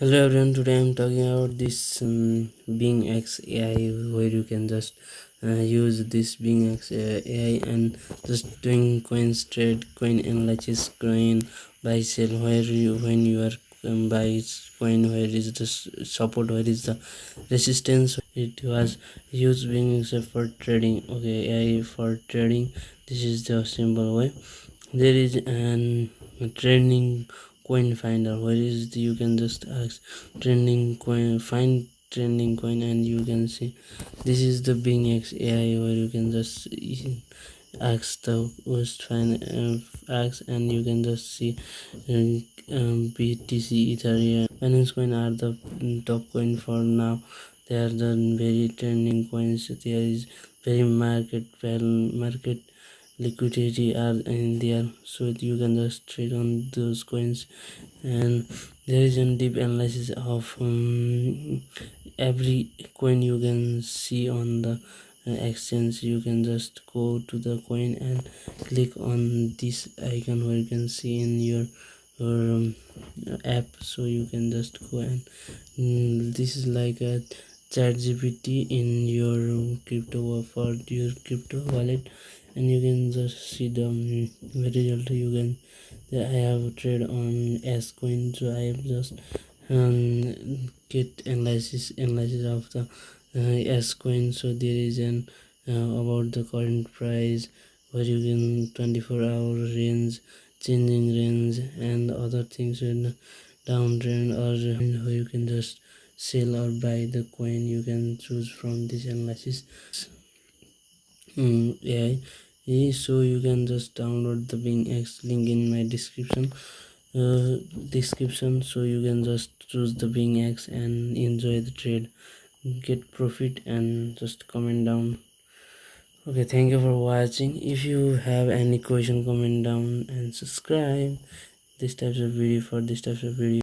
Hello everyone, today I'm talking about this BingX AI, where you can just use this BingX AI and just doing coins trade, coin analysis, coin buy sell, where you when you are buy coin, where is the support, where is the resistance. It was used BingX for trading. Okay, AI for trading. This is the simple way. There is an trending coin finder, where is you can just ask trending coin, find trending coin, and you can see this is the BingX AI, where you can just ask the worst find ask, and you can just see BTC, Ethereum, Binance coin are the top coin for now. They are the very trending coins. There is very market liquidity are in there, so you can just trade on those coins. And there is a deep analysis of every coin you can see on the exchange. You can just go to the coin and click on this icon, where you can see in your app, so you can just go and this is like a chat gpt in your crypto, for your crypto wallet, and you can just see the result. You can I have trade on S coin, so I have just get analysis of the S coin. So there is an about the current price, where you can 24-hour range, changing range, and other things in downtrend, or where you can just sell or buy the coin. You can choose from this analysis. Yeah, so you can just download the BingX link in my description, so you can just choose the BingX and enjoy the trade, get profit, and just comment down. Okay, thank you for watching. If you have any question, comment down and subscribe this types of video for this types of video.